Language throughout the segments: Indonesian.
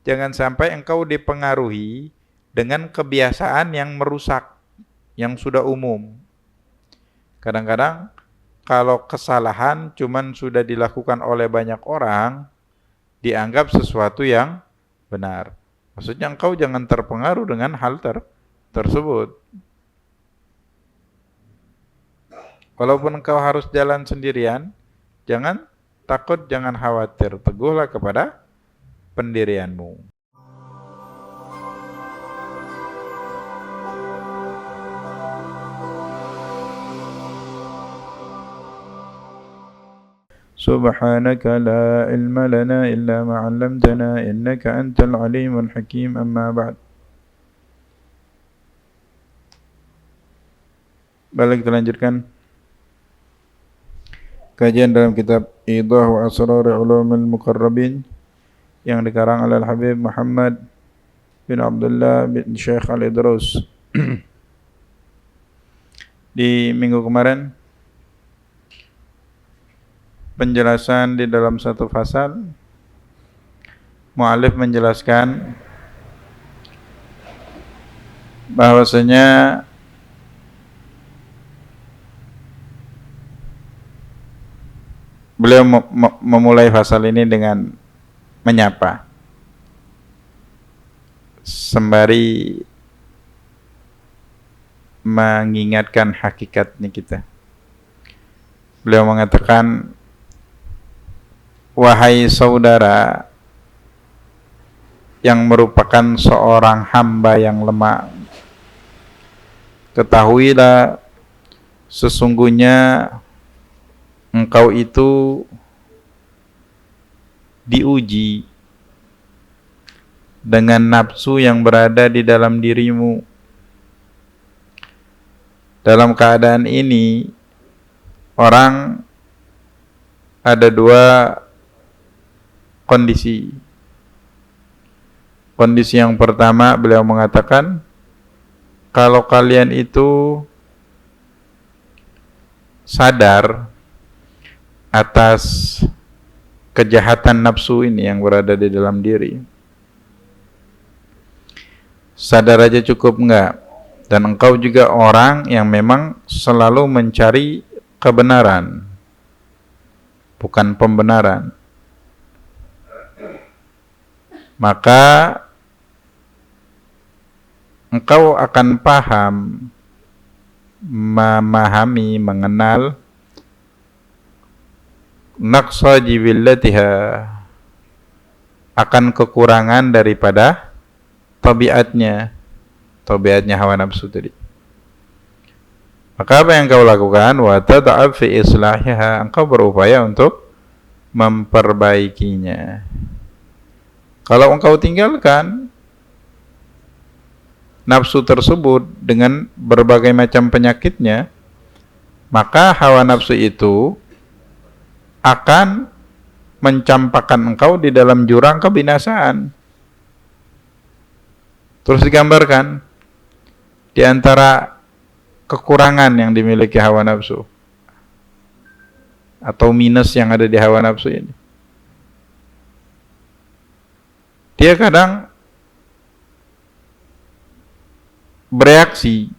Jangan sampai engkau dipengaruhi dengan kebiasaan yang merusak, yang sudah umum. Kadang-kadang kalau kesalahan cuman sudah dilakukan oleh banyak orang, dianggap sesuatu yang benar. Maksudnya engkau jangan terpengaruh dengan hal tersebut. Walaupun engkau harus jalan sendirian, jangan takut, jangan khawatir. Teguhlah kepada pendirianmu. سبحانك لا علم لنا إلا ما علمتنا إنك أنت العليم الحكيم أما بعد. Balik kita lanjutkan kajian dalam kitab Idahu Asrar Ulumul Muqarrabin yang dikarang oleh Al-Habib Muhammad bin Abdullah bin Syekh Al-Idrus. Di minggu kemarin penjelasan di dalam satu pasal, mu'alif menjelaskan bahwasanya beliau memulai pasal ini dengan menyapa sembari mengingatkan hakikatnya kita. Beliau mengatakan, wahai saudara yang merupakan seorang hamba yang lemah, ketahuilah sesungguhnya engkau itu diuji dengan nafsu yang berada di dalam dirimu. Dalam keadaan ini, orang ada dua kondisi. Kondisi yang pertama, beliau mengatakan, kalau kalian itu sadar atas kejahatan nafsu ini yang berada di dalam diri, sadar aja cukup enggak? Dan engkau juga orang yang memang selalu mencari kebenaran, bukan pembenaran. Maka engkau akan paham, memahami, mengenal naqsa jibillatiha, akan kekurangan daripada tabiatnya hawa nafsu tadi. Maka apa yang kau lakukan? Wa tad'ab fi islahiha, engkau berupaya untuk memperbaikinya. Kalau engkau tinggalkan nafsu tersebut dengan berbagai macam penyakitnya, maka hawa nafsu itu akan mencampakkan engkau di dalam jurang kebinasaan. Terus digambarkan di antara kekurangan yang dimiliki hawa nafsu atau minus yang ada di hawa nafsu ini, dia kadang bereaksi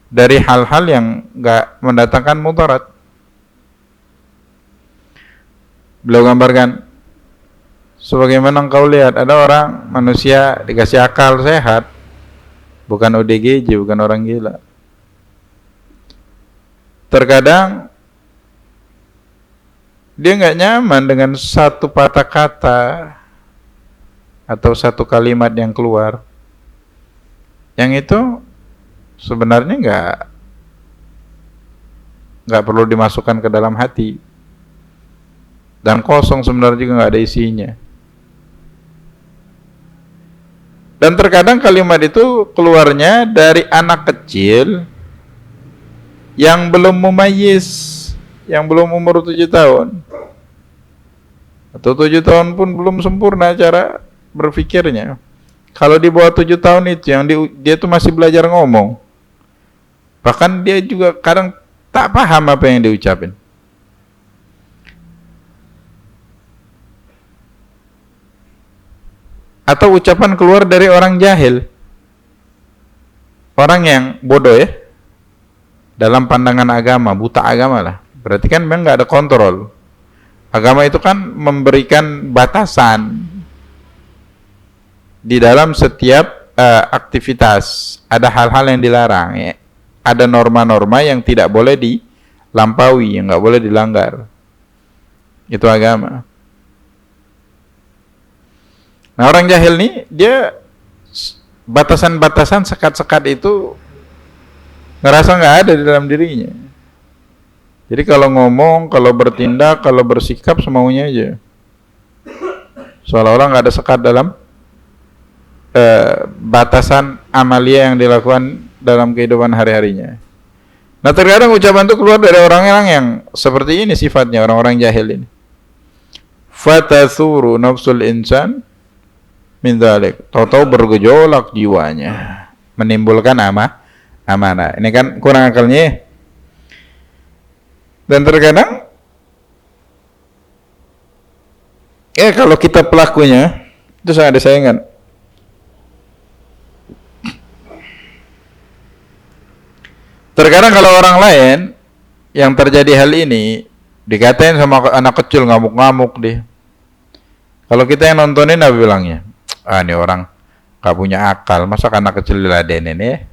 dari hal-hal yang enggak mendatangkan mudarat. Beliau gambarkan, sebagaimana engkau lihat ada orang, manusia dikasih akal sehat, bukan ODGJ, bukan orang gila. Terkadang dia enggak nyaman dengan satu patah kata atau satu kalimat yang keluar, yang itu sebenarnya enggak perlu dimasukkan ke dalam hati, dan kosong sebenarnya juga enggak ada isinya. Dan terkadang kalimat itu keluarnya dari anak kecil yang belum mumayyiz, yang belum umur 7 tahun atau 7 tahun pun belum sempurna cara berpikirnya. Kalau di bawah 7 tahun itu yang dia tuh masih belajar ngomong, bahkan dia juga kadang tak paham apa yang diucapin. atau ucapan keluar dari orang jahil, orang yang bodoh ya, dalam pandangan agama, buta agama lah. Berarti kan memang nggak ada kontrol. Agama itu kan memberikan batasan di dalam setiap aktivitas. Ada hal-hal yang dilarang ya. Ada norma-norma yang tidak boleh dilampaui, yang nggak boleh dilanggar. Itu agama. Nah, orang jahil nih, dia batasan-batasan, sekat-sekat itu ngerasa nggak ada di dalam dirinya. Jadi kalau ngomong, kalau bertindak, kalau bersikap semaunya aja. Seolah-olah nggak ada sekat dalam batasan amalia yang dilakukan dalam kehidupan hari-harinya. Nah, terkadang ucapan itu keluar dari orang-orang yang seperti ini sifatnya, orang-orang jahil ini. Fatathuru nafsul insan min dzalik. Tahu-tahu bergejolak jiwanya, menimbulkan amanah. Ini kan kurang akalnya ya. Dan terkadang kalau kita pelakunya itu sangat disayangkan. Terkadang kalau orang lain yang terjadi hal ini dikatain sama anak kecil ngamuk-ngamuk deh. Kalau kita yang nontonin apa bilangnya? Ah, ini orang gak punya akal, masa anak kecil diladenin ya?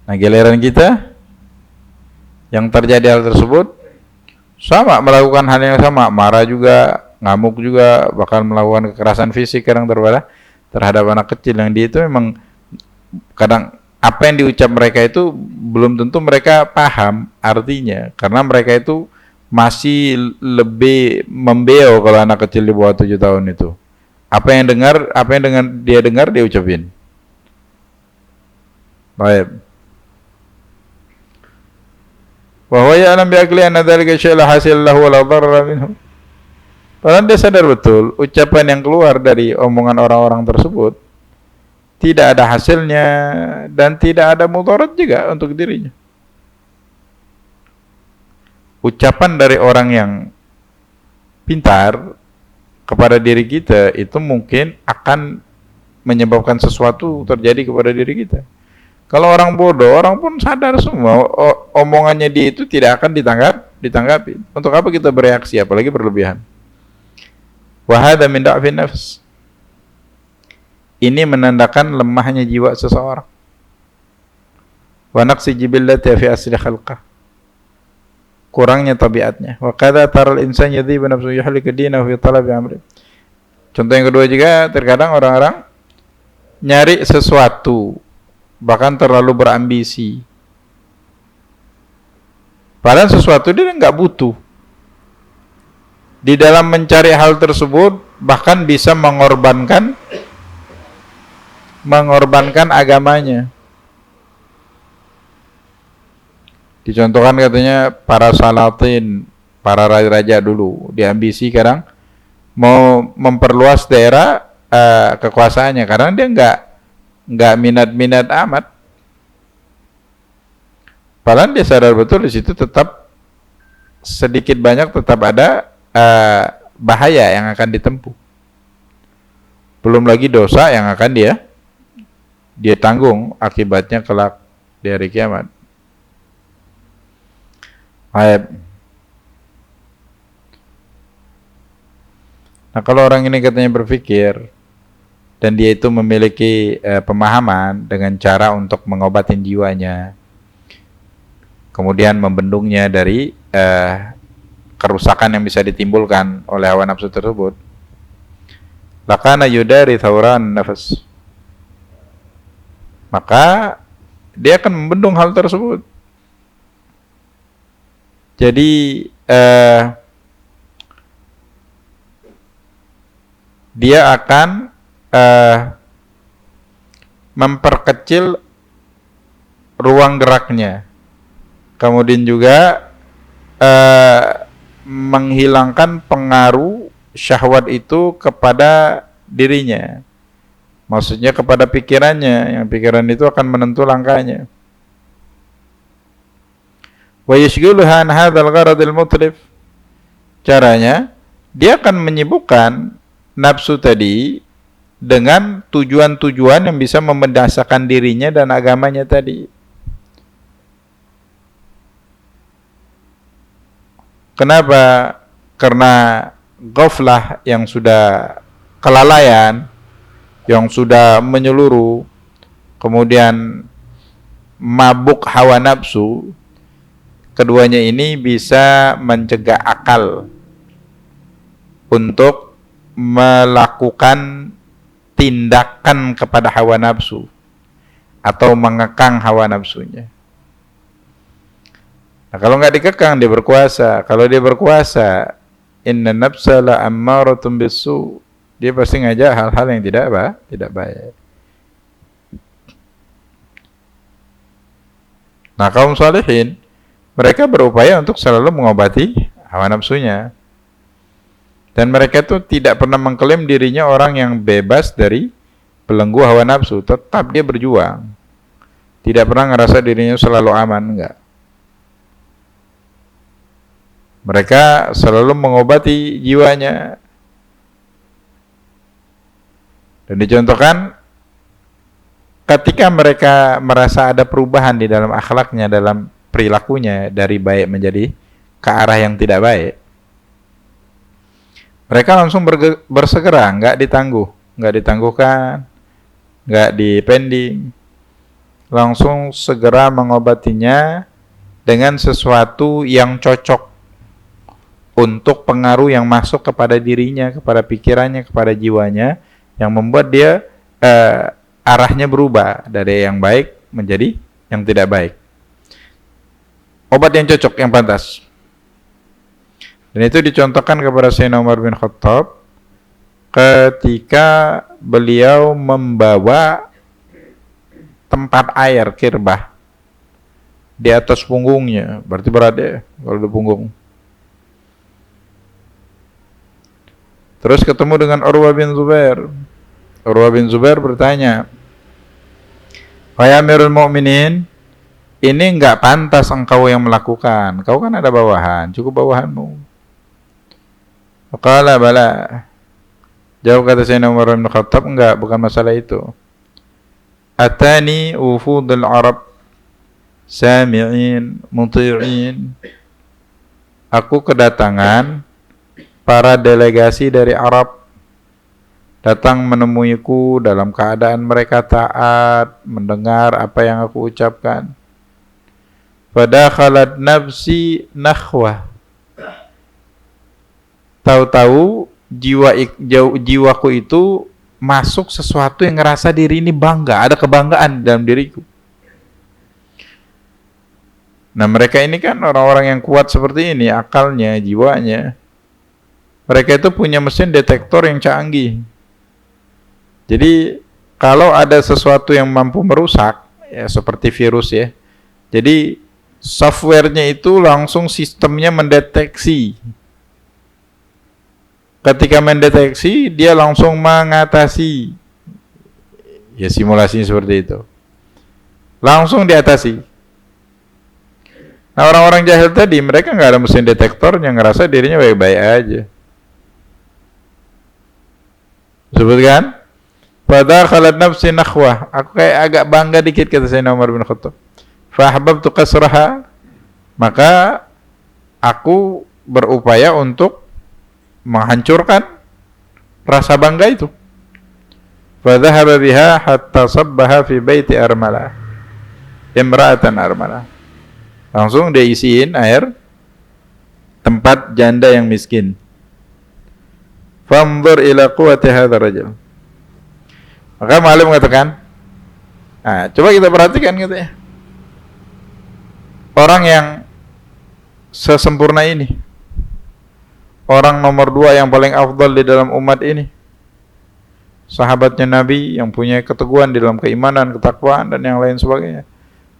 Nah, giliran kita yang terjadi hal tersebut sama, melakukan hal yang sama, marah juga, ngamuk juga, bahkan melakukan kekerasan fisik kadang terhadap anak kecil yang dia itu memang kadang apa yang diucap mereka itu belum tentu mereka paham artinya, karena mereka itu masih lebih membeo kalau anak kecil di bawah 7 tahun itu. Apa yang dia dengar dia ucapin. Baik. Wa huwa ya'lam bi aqli anna dzalika syai'un la hasil lahu wa la dharra minhu. Padahal dia sadar betul ucapan yang keluar dari omongan orang-orang tersebut tidak ada hasilnya dan tidak ada mudarat juga untuk dirinya. Ucapan dari orang yang pintar kepada diri kita itu mungkin akan menyebabkan sesuatu terjadi kepada diri kita. Kalau orang bodoh, orang pun sadar semua omongannya dia itu tidak akan ditanggapi. Untuk apa kita bereaksi, apalagi berlebihan? Wa hadza min da'fin nafs. Ini menandakan lemahnya jiwa seseorang. Wa naqsi jibillati fi asli khalqah. Kurangnya tabiatnya. Wa kadza taral insan yadhibu nafsuhu yuhliku dinahu fi talabi amri. Contoh yang kedua juga, terkadang orang-orang nyari sesuatu, bahkan terlalu berambisi. Padahal sesuatu dia nggak butuh. Di dalam mencari hal tersebut, bahkan bisa mengorbankan agamanya. Dicontohkan katanya para salatin, para raja-raja dulu, diambisi kadang mau memperluas daerah kekuasaannya, karena dia nggak minat-minat amat. Padahal dia sadar betul di situ tetap sedikit banyak tetap ada bahaya yang akan ditempuh. Belum lagi dosa yang akan dia tanggung akibatnya kelak di hari kiamat. Baik. Nah, kalau orang ini katanya berpikir dan dia itu memiliki pemahaman dengan cara untuk mengobatin jiwanya, kemudian membendungnya dari kerusakan yang bisa ditimbulkan oleh hawa nafsu tersebut, lakana yudari thawran nafas, maka dia akan membendung hal tersebut. Jadi dia akan memperkecil ruang geraknya, kemudian juga menghilangkan pengaruh syahwat itu kepada dirinya, maksudnya kepada pikirannya, yang pikiran itu akan menentu langkahnya. Wa yashghaluha an hadzal gharadil mutlif. Caranya dia akan menyibukkan nafsu tadi dengan tujuan-tujuan yang bisa membendasakan dirinya dan agamanya tadi. Kenapa? Karena ghaflah yang sudah kelalaian, yang sudah menyeluruh, kemudian mabuk hawa nafsu, keduanya ini bisa mencegah akal untuk melakukan tindakan kepada hawa nafsu atau mengekang hawa nafsunya. Nah, kalau nggak dikekang dia berkuasa. Kalau dia berkuasa, inna nafsa la ammaratun bisu, dia pasti ngajak hal-hal yang tidak baik. Nah, kaum salihin mereka berupaya untuk selalu mengobati hawa nafsunya. Dan mereka itu tidak pernah mengklaim dirinya orang yang bebas dari belenggu hawa nafsu. Tetap dia berjuang. Tidak pernah ngerasa dirinya selalu aman, enggak. Mereka selalu mengobati jiwanya. Dan dicontohkan ketika mereka merasa ada perubahan di dalam akhlaknya, dalam perilakunya dari baik menjadi ke arah yang tidak baik, mereka langsung bersegera, nggak ditangguhkan, nggak dipending, langsung segera mengobatinya dengan sesuatu yang cocok untuk pengaruh yang masuk kepada dirinya, kepada pikirannya, kepada jiwanya, yang membuat dia arahnya berubah dari yang baik menjadi yang tidak baik. Obat yang cocok, yang pantas. Dan itu dicontohkan kepada Sayyidina Umar bin Khattab ketika beliau membawa tempat air kirbah di atas punggungnya. Berarti berat ya kalau di punggung. Terus ketemu dengan Urwah bin Zubair. Urwah bin Zubair bertanya, "Wahai Amirul Mukminin, ini enggak pantas engkau yang melakukan. Kau kan ada bawahan, cukup bawahanmu." Qala bala. Jawab kata Sayyidina Umar bin Khattab, enggak, bukan masalah itu. Atani wufudul Arab sami'in muti'in. Aku kedatangan para delegasi dari Arab datang menemuiku dalam keadaan mereka taat, mendengar apa yang aku ucapkan. Fadakhalat nafsi nakhwah. Tahu-tahu jiwaku itu masuk sesuatu yang ngerasa diri ini bangga, ada kebanggaan dalam diriku. Nah, mereka ini kan orang-orang yang kuat seperti ini, akalnya, jiwanya. Mereka itu punya mesin detektor yang canggih. Jadi, kalau ada sesuatu yang mampu merusak, ya seperti virus ya. Jadi, softwarenya itu langsung sistemnya mendeteksi. Ketika mendeteksi, dia langsung mengatasi. Ya, simulasinya seperti itu. Langsung diatasi. Nah, orang-orang jahil tadi, mereka nggak ada mesin detektor yang ngerasa dirinya baik-baik aja. Sebutkan, pada khalat nafsi nakhwah. Aku kayak agak bangga dikit, kata Sayyidina Umar bin Khattab. Fahbabtu kasraha. Maka aku berupaya untuk menghancurkan rasa bangga itu. Fadhahaba biha hatta sabbaha fi baiti armalah. Imra'atan armalah. Langsung dia isiin air tempat janda yang miskin. Fanzur ila quwwati hadzal rajul. Maka Malik mengatakan, nah, coba kita perhatikan katanya. Orang yang sesempurna ini, orang nomor 2 yang paling afdal di dalam umat ini, sahabatnya Nabi yang punya keteguhan di dalam keimanan, ketakwaan dan yang lain sebagainya,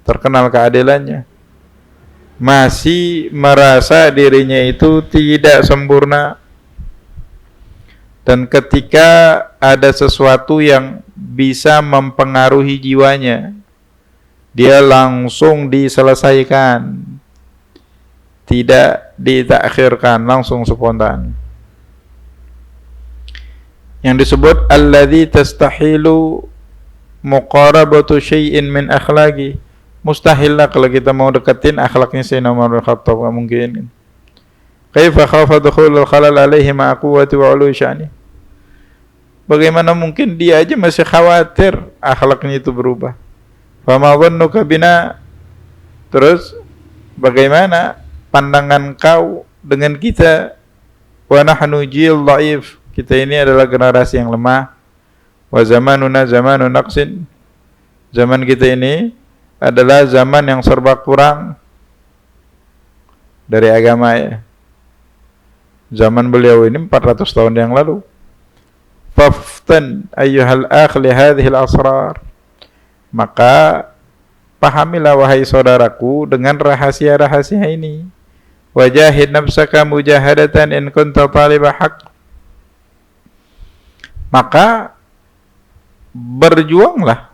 terkenal keadilannya, masih merasa dirinya itu tidak sempurna. Dan ketika ada sesuatu yang bisa mempengaruhi jiwanya, dia langsung diselesaikan, tidak ditakhirkan, langsung spontan. yang disebut alladzi tastahilu muqarabatu syai'in min akhlaqi. Mustahil lah kalau kita mau deketin akhlaknya Sayyidina Umar bin Khattab, enggak mungkin. Kaifa khafa dukhulul khalal alaihi ma'a quwwati wa 'ulu sya'ni. Bagaimana mungkin dia aja masih khawatir akhlaknya itu berubah. Fa ma dhannuka bina, terus bagaimana pandangan kau dengan kita? Wa nahnu jil dhaif, kita ini adalah generasi yang lemah. Wa zamanuna zamanu naqsin, zaman kita ini adalah zaman yang serba kurang dari agama ya. Zaman beliau ini 400 tahun yang lalu. Faftan ayyuhal akh li hadhihi al-asrar, maka pahamilah wahai saudaraku dengan rahasia-rahasia ini. Wajahid nafsaka mujahadatan in kunta talibah haq, maka berjuanglah,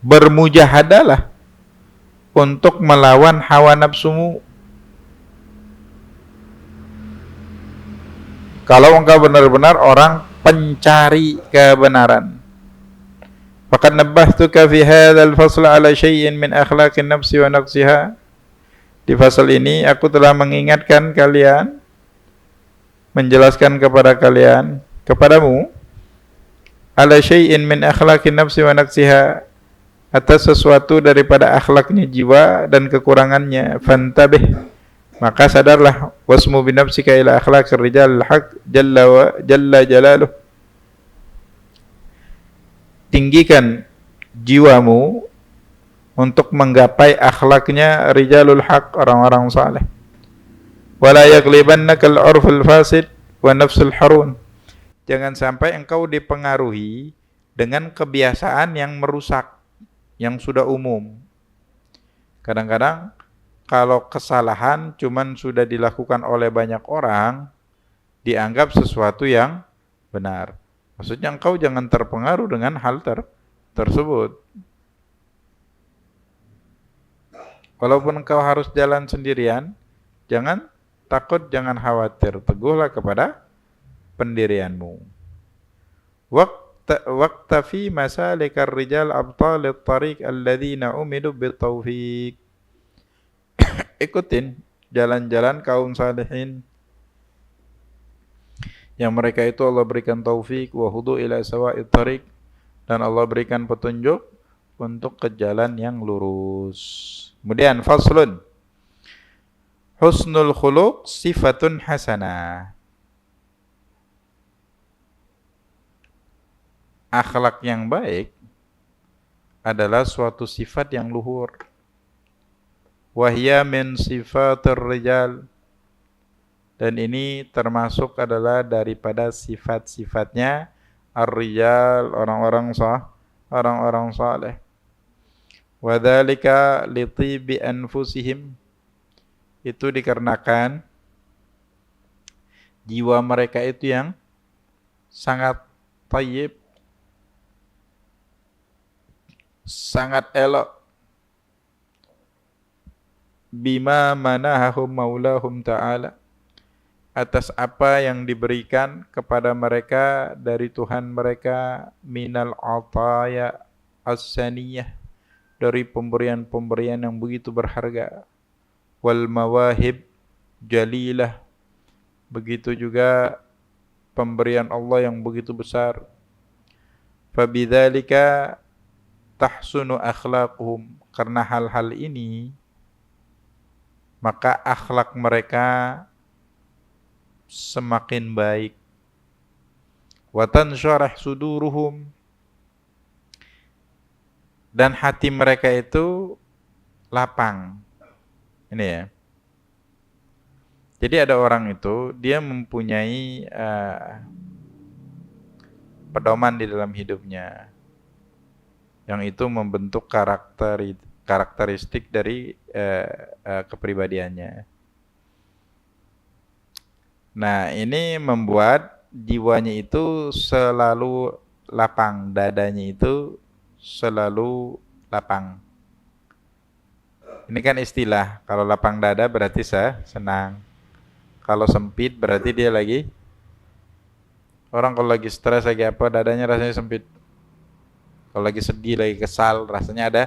bermujahadalah untuk melawan hawa nafsumu. Kalau engkau benar-benar orang pencari kebenaran. Faqad nabbahtuka fi hadzal fasl ala syai'in min akhlaqin nafsi wa naqsiha. Di fasal ini aku telah mengingatkan kalian, menjelaskan kepada kalian, kepadamu, ala syai'in min akhlaqin nafsi wa naqsiha, atas sesuatu daripada akhlaknya jiwa dan kekurangannya. Fantabih, maka sadarlah. Wasmu binafsika ila akhlaqir rijal haq jalla jalaluh, tinggikan jiwamu untuk menggapai akhlaknya rijalul haq, orang-orang saleh. Wala yaglibannaka al-'urful fasid wa nafsul harun, jangan sampai engkau dipengaruhi dengan kebiasaan yang merusak, yang sudah umum. Kadang-kadang kalau kesalahan cuman sudah dilakukan oleh banyak orang, dianggap sesuatu yang benar. Maksudnya engkau jangan terpengaruh dengan hal tersebut. Walaupun engkau harus jalan sendirian, jangan takut, jangan khawatir. Teguhlah kepada pendirianmu. Waqtafi masalikar rijal abtalit tariq alladzina umidu bitaufiq. Ikutin jalan-jalan kaum salihin yang mereka itu Allah berikan taufik, wa hudu ila sawa'it tariq, dan Allah berikan petunjuk untuk ke jalan yang lurus. Kemudian faslun, husnul khuluq sifatun hasanah. Akhlak yang baik adalah suatu sifat yang luhur. Wahya min sifatir rijal, dan ini termasuk adalah daripada sifat-sifatnya ar-rijal, orang-orang saleh. Wa dzalika li tibi anfusihim, itu dikarenakan jiwa mereka itu yang sangat thayyib, sangat elok, bima manahahum maulahum ta'ala, atas apa yang diberikan kepada mereka dari Tuhan mereka, minal ataya as-saniyah, dari pemberian-pemberian yang begitu berharga, wal mawahib jalilah, begitu juga pemberian Allah yang begitu besar. Fabidzalika tahsunu akhlaquhum, karena hal-hal ini maka akhlak mereka semakin baik. Wa tansyarah suduruhum, dan hati mereka itu lapang. Ini ya. Jadi ada orang itu, dia mempunyai pedoman di dalam hidupnya, yang itu membentuk karakteristik dari kepribadiannya. Nah, ini membuat jiwanya itu selalu lapang, dadanya itu selalu lapang. Ini kan istilah, kalau lapang dada berarti senang. Kalau sempit berarti dia lagi Orang kalau lagi stres, lagi apa, dadanya rasanya sempit. Kalau lagi sedih, lagi kesal, rasanya ada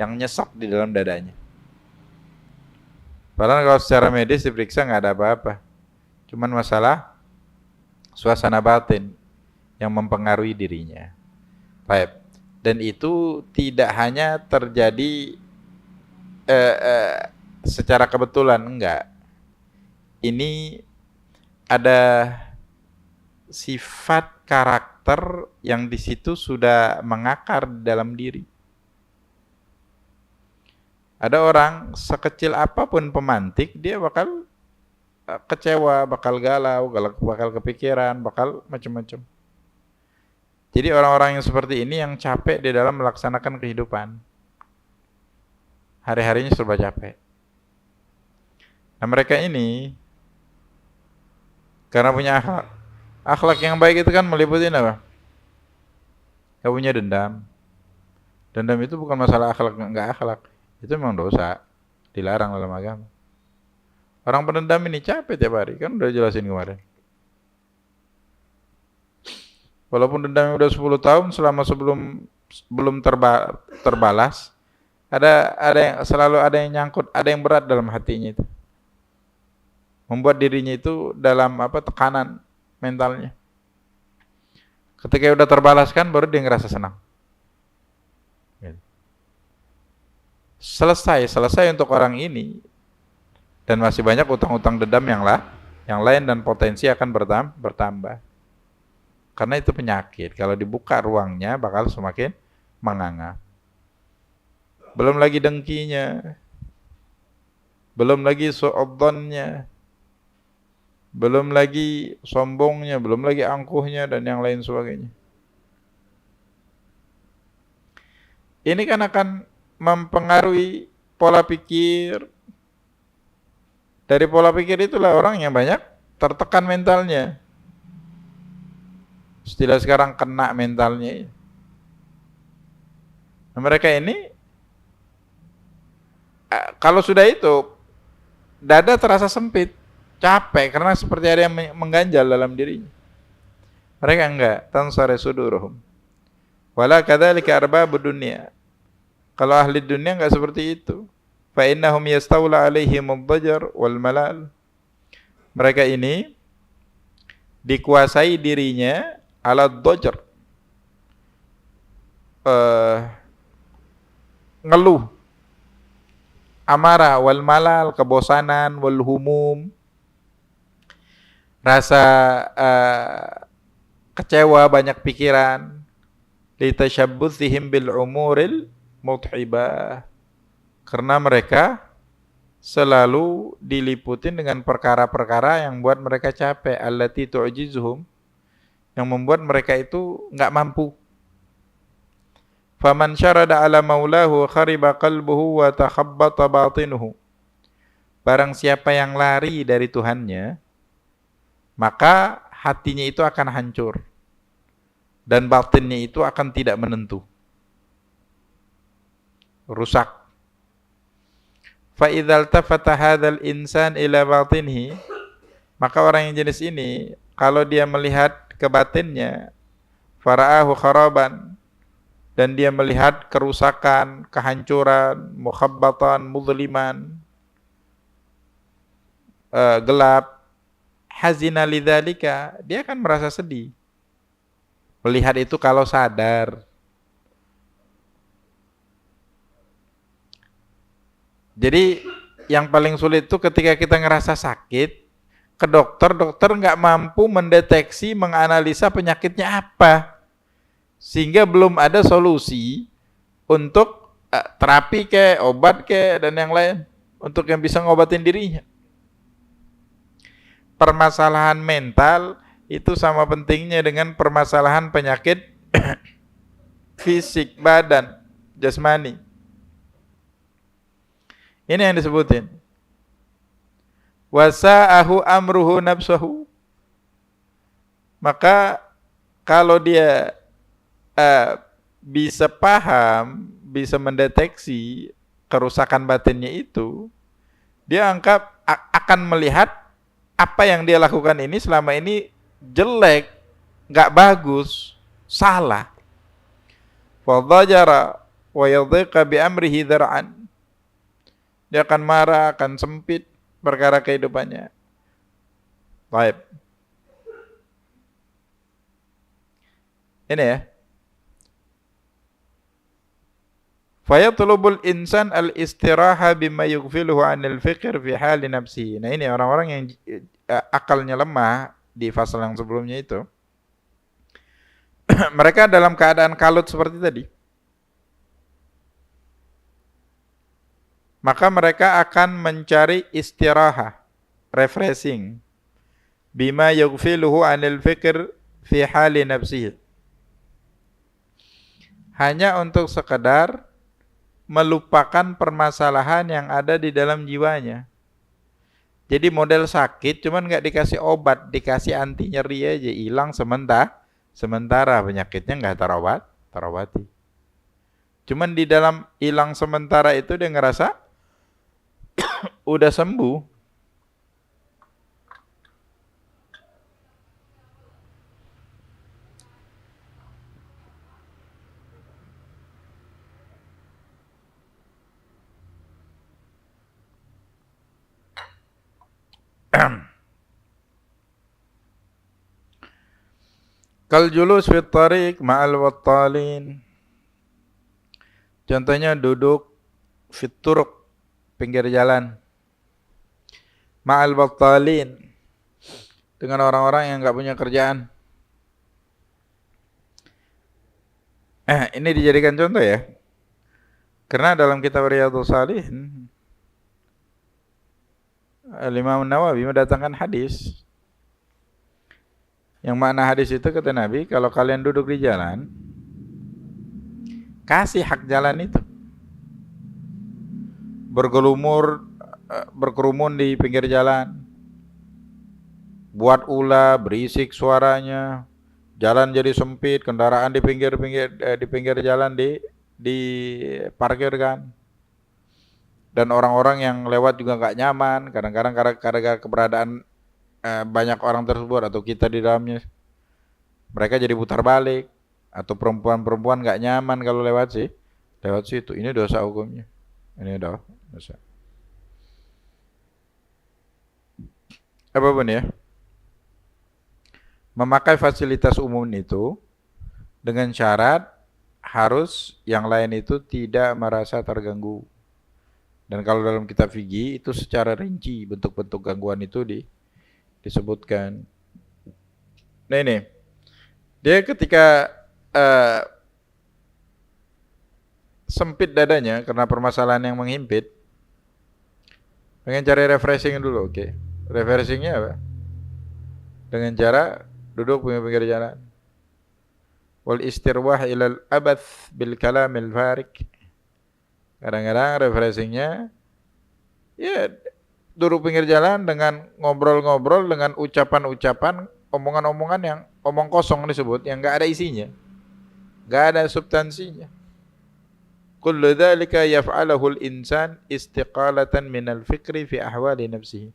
yang nyesek di dalam dadanya. Padahal kalau secara medis diperiksa nggak ada apa-apa. Cuman masalah suasana batin yang mempengaruhi dirinya. Baik. Dan itu tidak hanya terjadi secara kebetulan, enggak. Ini ada sifat karakter yang di situ sudah mengakar dalam diri. Ada orang sekecil apapun pemantik, dia bakal kecewa, bakal galau, bakal kepikiran, bakal macam-macam. Jadi orang-orang yang seperti ini yang capek di dalam melaksanakan kehidupan. Hari-harinya serba capek. Nah mereka ini karena punya akhlak. Akhlak yang baik itu kan meliputi apa? Gak punya dendam. Dendam itu bukan masalah akhlak, enggak akhlak. Itu memang dosa. Dilarang dalam agama. Orang pendendam ini capek tiap hari. Kan udah jelasin kemarin. Walaupun dendamnya udah 10 tahun, selama belum terbalas, ada yang selalu ada yang nyangkut, ada yang berat dalam hatinya itu. Membuat dirinya itu dalam tekanan mentalnya. Ketika udah terbalaskan baru dia ngerasa senang. Selesai untuk orang ini, dan masih banyak utang-utang dendam yang lain dan potensi akan bertambah. Karena itu penyakit. Kalau dibuka ruangnya bakal semakin menganga. Belum lagi dengkinya. Belum lagi su'udzonnya. Belum lagi sombongnya, belum lagi angkuhnya dan yang lain sebagainya. Ini kan akan mempengaruhi pola pikir. Dari pola pikir itulah orang yang banyak tertekan mentalnya. Istilah sekarang kena mentalnya. Nah, mereka ini kalau sudah itu dada terasa sempit, capek karena seperti ada yang mengganjal dalam dirinya. Mereka enggak, tansare suduruhum. Wala kadzalika arbabud dunya. Kalau ahli dunia enggak seperti itu. Fa innahum yastawla alaihimud dajar wal malal. Mereka ini dikuasai dirinya ala dajar. Ngeluh, amarah, wal malal, kebosanan, wal humum, rasa kecewa, banyak pikiran, litashabbuthihim bil umuril mut'ibah, karena mereka selalu diliputin dengan perkara-perkara yang buat mereka capek, allati tu'jizuhum, yang membuat mereka itu enggak mampu. Faman syarada ala maulahu khariba qalbuhu wa takhabbata batinuhu. Barang siapa yang lari dari Tuhannya, maka hatinya itu akan hancur dan batinnya itu akan tidak menentu, rusak. Fa idzal tafata hadzal insan ila batinihi, maka orang yang jenis ini kalau dia melihat ke batinnya, fara'ahu kharaban, dan dia melihat kerusakan, kehancuran, mukhabbatan, muzliman, gelap, hazina lidzalika, dia akan merasa sedih. Melihat itu kalau sadar. Jadi yang paling sulit itu ketika kita ngerasa sakit, ke dokter nggak mampu mendeteksi, menganalisa penyakitnya apa. Sehingga belum ada solusi untuk terapi obat dan yang lain untuk yang bisa ngobatin dirinya. Permasalahan mental itu sama pentingnya dengan permasalahan penyakit fisik, badan, jasmani. Ini yang disebutin. Wasa'ahu amruhu nafsahu. Maka kalau dia bisa paham, bisa mendeteksi kerusakan batinnya itu, dia akan melihat apa yang dia lakukan ini selama ini jelek, nggak bagus, salah. Fadhajara wa yadhiqa bi amrihi dzar'an. Dia akan marah, akan sempit perkara kehidupannya. Baik. Ini ya. Fayatlubul insan al-istiraha bima yughfiluhu 'anil fikr fi hali nafsihi. Nah, ini orang-orang yang akalnya lemah di fasal yang sebelumnya itu. Mereka dalam keadaan kalut seperti tadi. Maka mereka akan mencari istiraha, refreshing. Bima yughfiluhu 'anil fikr fi hali nafsihi. Hanya untuk sekedar melupakan permasalahan yang ada di dalam jiwanya. Jadi model sakit cuman nggak dikasih obat, dikasih anti nyeri aja, hilang sementara penyakitnya nggak terobati. Cuman di dalam hilang sementara itu dia ngerasa udah sembuh. Kal julus fit tariq ma'al wattalin. Contohnya duduk fit turuq, pinggir jalan. Ma'al wattalin, dengan orang-orang yang enggak punya kerjaan. Ini dijadikan contoh ya. Karena dalam kitab Riyadhus Shalihin Imam Nawawi mendatangkan hadis. Yang makna hadis itu kata Nabi, kalau kalian duduk di jalan, kasih hak jalan itu. Berkerumun di pinggir jalan, buat ulah, berisik suaranya, jalan jadi sempit, kendaraan di pinggir jalan diparkirkan, dan orang-orang yang lewat juga nggak nyaman. Kadang-kadang karena keberadaan banyak orang tersebut atau kita di dalamnya, mereka jadi putar balik, atau perempuan-perempuan nggak nyaman kalau lewat situ. Ini dosa hukumnya. Ini dosa. Apapun ya, memakai fasilitas umum itu dengan syarat harus yang lain itu tidak merasa terganggu. Dan kalau dalam kitab fikih itu secara rinci bentuk-bentuk gangguan itu disebutkan. Nah ini, dia ketika sempit dadanya karena permasalahan yang menghimpit, pengen cari refreshing dulu, oke. Refreshingnya apa? Dengan cara duduk pinggir jalan. Wal istirwah ilal abath bil kalamil farik. Kadang-kadang refreshingnya ya duduk pinggir jalan dengan ngobrol-ngobrol dengan ucapan-ucapan, omongan-omongan yang omong kosong disebut, yang enggak ada isinya, enggak ada substansinya. Kullu dzalika yaf'aluhu al-insan istiqalatan minal fikri fi ahwali nafsihi.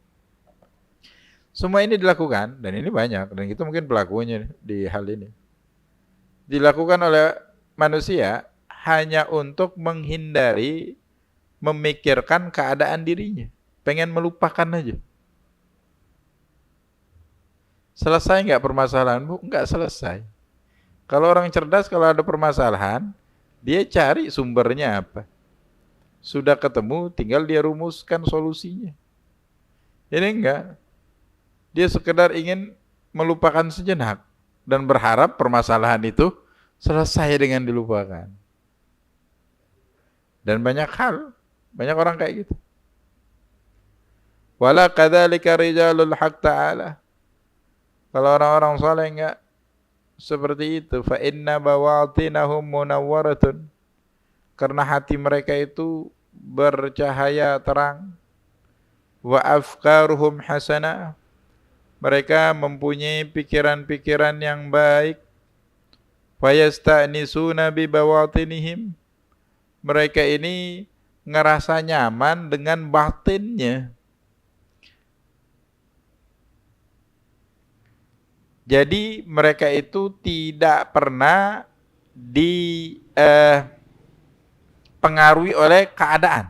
Semua ini dilakukan, dan ini banyak, dan kita mungkin pelakunya di hal ini. Dilakukan oleh manusia hanya untuk menghindari memikirkan keadaan dirinya. Pengen melupakan aja. Selesai nggak permasalahanmu? Nggak selesai. Kalau orang cerdas, kalau ada permasalahan, dia cari sumbernya apa. Sudah ketemu, tinggal dia rumuskan solusinya. Ini enggak. Dia sekedar ingin melupakan sejenak dan berharap permasalahan itu selesai dengan dilupakan. Dan banyak orang kayak gitu. Wala kadzalika rijalul haq ta'ala. Kalau orang-orang saleh enggak seperti itu, fa inna bawatinahum munawwaratun. Karena hati mereka itu bercahaya terang. Wa afkaruhum hasanah. Mereka mempunyai pikiran-pikiran yang baik. Fayasta'nisuna bi bawatinihim. Mereka ini ngerasa nyaman dengan batinnya. Jadi mereka itu tidak pernah dipengaruhi oleh keadaan.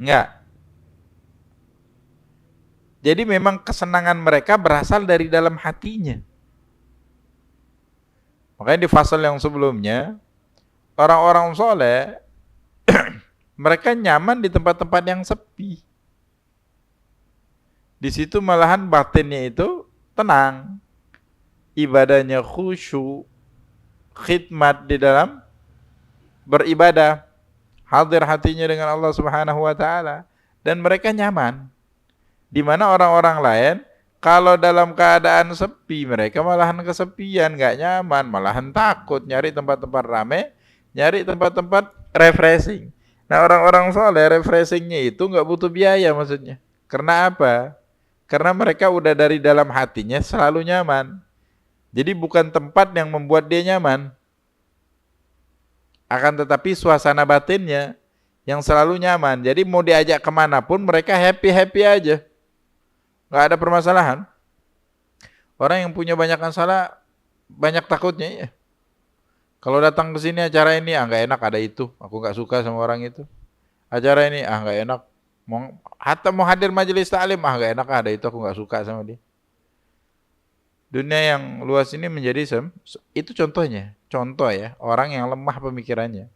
Enggak. Jadi memang kesenangan mereka berasal dari dalam hatinya. Makanya di fasal yang sebelumnya, orang-orang soleh, mereka nyaman di tempat-tempat yang sepi. Di situ malahan batinnya itu tenang. Ibadahnya khusyuk, khidmat di dalam beribadah, hadir hatinya dengan Allah Subhanahu wa taala, dan mereka nyaman. Di mana orang-orang lain kalau dalam keadaan sepi mereka malahan kesepian, nggak nyaman, malahan takut, nyari tempat-tempat ramai, nyari tempat-tempat refreshing. Nah, orang-orang soleh refreshingnya itu nggak butuh biaya maksudnya. Karena apa? Karena mereka udah dari dalam hatinya selalu nyaman. Jadi bukan tempat yang membuat dia nyaman, akan tetapi suasana batinnya yang selalu nyaman. Jadi mau diajak kemanapun mereka happy-happy aja, nggak ada permasalahan. Orang yang punya banyak masalah, banyak takutnya ya. Kalau datang ke sini acara ini, nggak enak ada itu, aku nggak suka sama orang itu. Acara ini, nggak enak. Mau hadir majelis taklim, nggak enak ada itu, aku nggak suka sama dia. Dunia yang luas ini menjadi itu contohnya, contoh ya, orang yang lemah pemikirannya.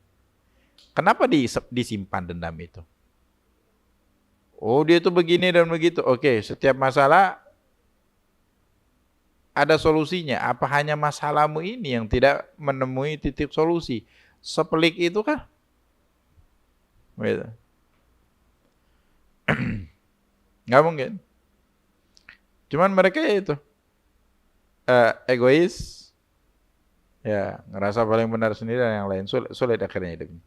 Kenapa disimpan dendam itu? Oh, dia tuh begini dan begitu. Oke, setiap masalah ada solusinya. Apa hanya masalahmu ini yang tidak menemui titik solusi? Sepelik itu kan? Gitu. Nggak mungkin. Cuman mereka ya itu egois, ya ngerasa paling benar sendiri dan yang lain sulit akhirnya hidupnya.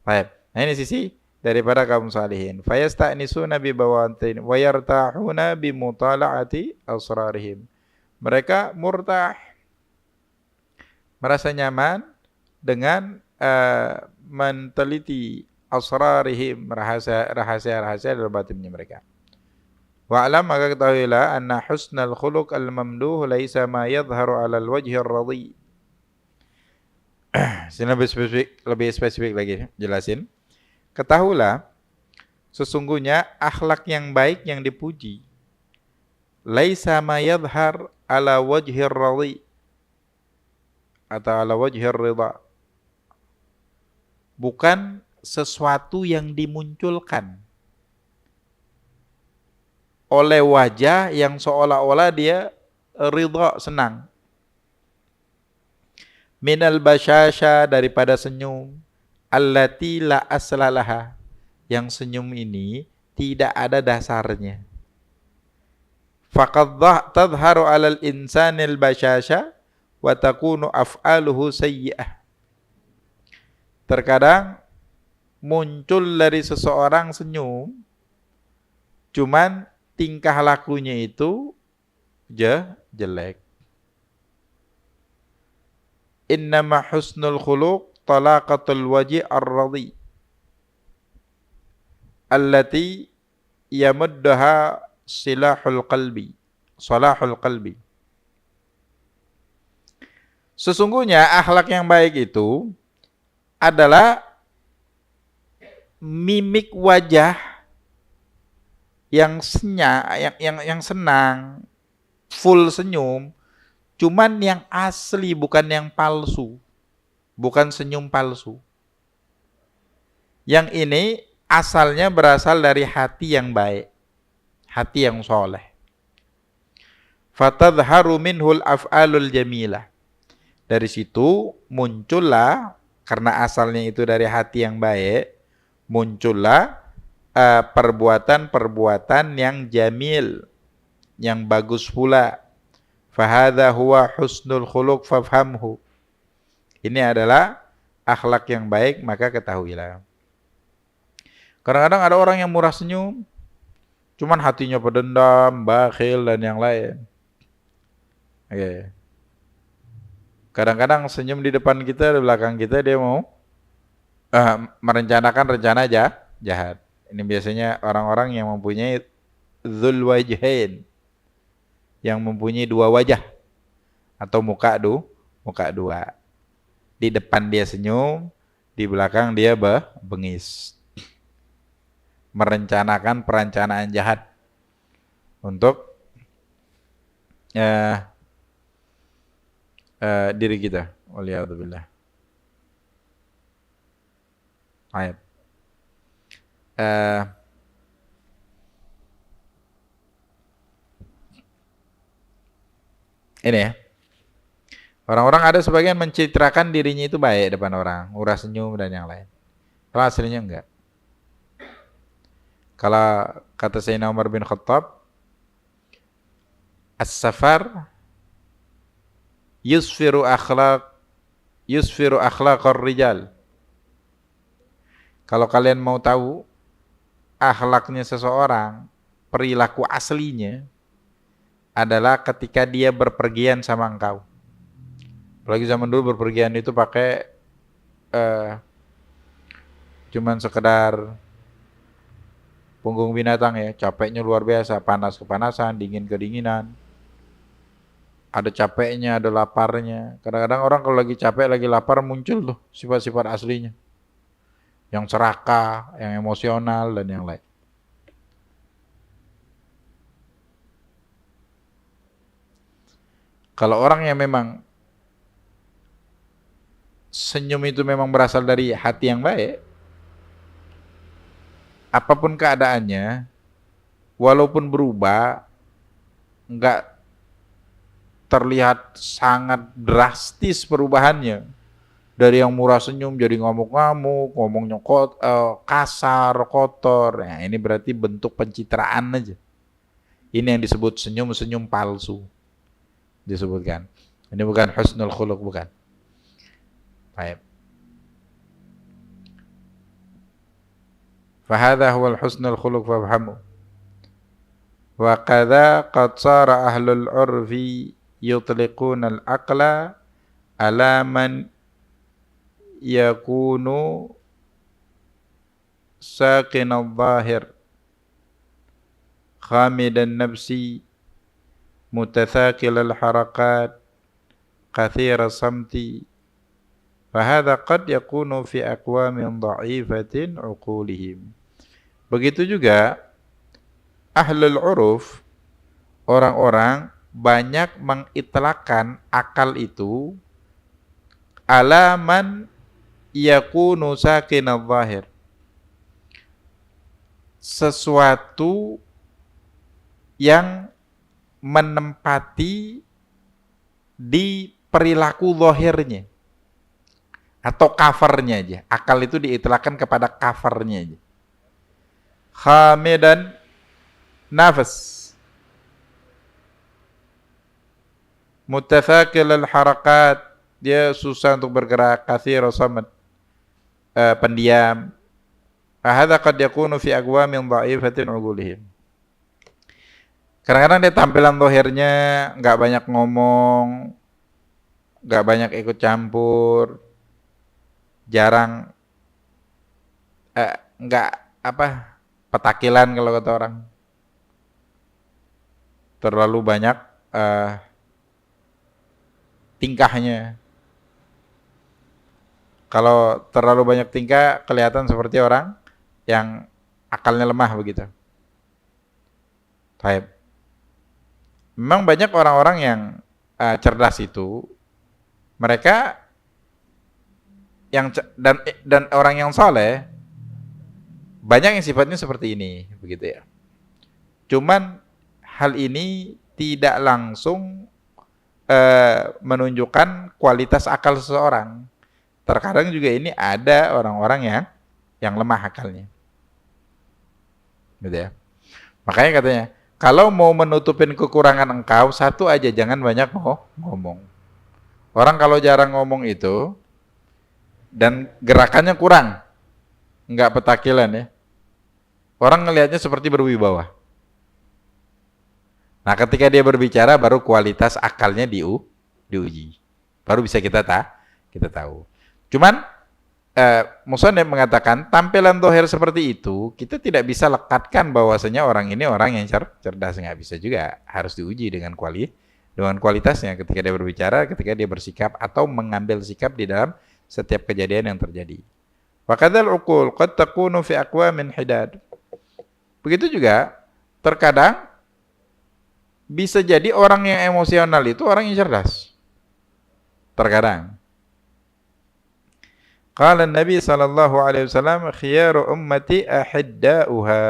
Baik. Nah, ini sisi daripada kaum salihin. Fayasta'nisuna bi bawatin wa yartahuna bi mutala'ati asrarihim. Mereka murtah, merasa nyaman dengan menteliti asrarihim, rahasia-rahasia dalam batinnya mereka. Wa'lam, maka ketahuilah anna husnal khuluq al-mamduh laisa ma yadhharu 'ala al-wajhi ar-radhi. Sini lebih spesifik lagi jelasin. Ketahuilah sesungguhnya akhlak yang baik yang dipuji laisa ma yadhhar 'ala wajhi ar-radhi atau 'ala wajhi ar-ridha. Bukan sesuatu yang dimunculkan oleh wajah yang seolah-olah dia ridha, senang. Minal basyasha, daripada senyum, allati la aslalaha, yang senyum ini tidak ada dasarnya. Faqad tadharu alal insanil basyasha wa takunu af'aluhu sayyi'ah. Terkadang muncul dari seseorang senyum, cuman tingkah lakunya itu jelek. Innama husnul khuluq talaqatul wajhi ar-radhi allati yamuddaha salahul qalbi. Sesungguhnya akhlak yang baik itu adalah mimik wajah yang senang, full senyum, cuman yang asli, bukan yang palsu, bukan senyum palsu. Yang ini asalnya berasal dari hati yang baik, hati yang soleh. Fatadharu minhul af'alul jamilah. Dari situ muncullah, karena asalnya itu dari hati yang baik, muncullah perbuatan-perbuatan yang jamil, yang bagus pula. Fahadha huwa husnul khuluq fafhamhu. Ini adalah akhlak yang baik, maka ketahuilah. Kadang-kadang ada orang yang murah senyum, cuman hatinya pendendam, bakhil dan yang lain. Oke. Kadang-kadang senyum di depan kita, di belakang kita dia mau merencanakan rencana jahat. Ini biasanya orang-orang yang mempunyai dzul wajhain, yang mempunyai dua wajah. atau muka dua. Di depan dia senyum, di belakang dia bengis. Merencanakan perencanaan jahat untuk diri kita. Waliyadzubillah. Ayat. Ini ya. Orang-orang ada sebagian mencitrakan dirinya itu baik depan orang, murah senyum dan yang lain. Kalau aslinya enggak. Kalau kata Sayyidina Umar bin Khattab, as-safar yusfiru akhlaqar rijal. Kalau kalian mau tahu akhlaknya seseorang, perilaku aslinya adalah ketika dia berpergian sama engkau. Apalagi zaman dulu berpergian itu pakai cuman sekedar punggung binatang ya, capeknya luar biasa, panas kepanasan, dingin kedinginan. Ada capeknya, ada laparnya. Kadang-kadang orang kalau lagi capek, lagi lapar muncul tuh sifat-sifat aslinya. Yang serakah, yang emosional dan yang lain. Kalau orang yang memang senyum itu memang berasal dari hati yang baik, apapun keadaannya, walaupun berubah, enggak terlihat sangat drastis perubahannya. Dari yang murah senyum jadi ngamuk-ngamuk, ngomongnya kasar, kotor. Nah, ini berarti bentuk pencitraan aja. Ini yang disebut senyum-senyum palsu. Disebutkan. Ini bukan husnul khuluq, bukan. Baik. Fahadha huwal husnul khuluq fafhamu. Wa kadza qad sara ahlul urfi yutliquna al-aqla ala man yakunu saqin al-zahir khamidan nafsi mutathaqil al-harakat kathira samti fahadha qad yakunu fi aqwamin dha'ifatin uqulihim. Begitu juga ahlul uruf, orang-orang banyak mengitlakkan akal itu alaman yakunu sakinal zahir, sesuatu yang menempati di perilaku zahirnya atau covernya aja. Akal itu diitlakkan kepada covernya aja. Khamidan nafas mutathaqil al-harakat, dia susah untuk bergerak, kathir samad, pendiam. Hadza qad yakunu fi aqwamin dha'ifatin uqulihim. Kadang-kadang dia tampilan zahirnya enggak banyak ngomong, enggak banyak ikut campur, jarang enggak petakilan kalau kata orang. Terlalu banyak tingkahnya. Kalau terlalu banyak tingkah kelihatan seperti orang yang akalnya lemah begitu. Baik. Memang banyak orang-orang yang cerdas itu, mereka yang dan orang yang saleh banyak yang sifatnya seperti ini, begitu ya. Cuman hal ini tidak langsung menunjukkan kualitas akal seseorang. Terkadang juga ini ada orang-orang yang lemah akalnya, gitu ya. Makanya katanya, kalau mau menutupin kekurangan engkau, satu aja, jangan banyak ngomong. Orang kalau jarang ngomong itu dan gerakannya kurang, enggak petakilan ya, orang ngelihatnya seperti berwibawa. Nah, ketika dia berbicara baru kualitas akalnya diuji. Baru bisa kita tahu. Cuman Musannif mengatakan tampilan zahir seperti itu kita tidak bisa lekatkan bahwasanya orang ini orang yang cerdas, nggak bisa juga, harus diuji dengan dengan kualitasnya ketika dia berbicara, ketika dia bersikap atau mengambil sikap di dalam setiap kejadian yang terjadi. Wa kadzal uqul qad takunu fi aqwamin hidad. Begitu juga terkadang bisa jadi orang yang emosional itu orang yang cerdas. Terkadang. Qala Nabi sallallahu alaihi wasallam khiyaru ummati ahidda'uha.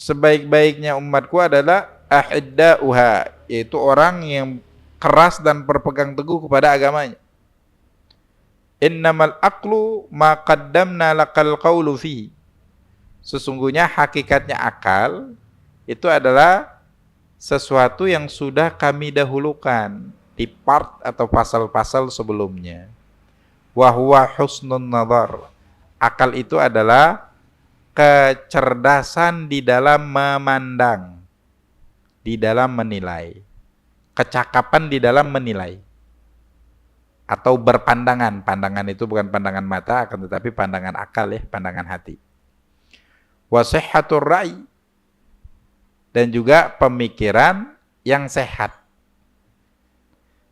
Sebaik-baiknya umatku adalah ahidda'uha, yaitu orang yang keras dan berpegang teguh kepada agamanya. Innamal aqlu ma qaddamna laqal qawlu fi. Sesungguhnya hakikatnya akal itu adalah sesuatu yang sudah kami dahulukan di part atau pasal-pasal sebelumnya. Wa huwa husnun nazar. Akal itu adalah kecerdasan di dalam memandang, di dalam menilai, kecakapan di dalam menilai, atau berpandangan. Pandangan itu bukan pandangan mata, akan tetapi pandangan akal ya, pandangan hati. Wa sihhatur ra'i, dan juga pemikiran yang sehat.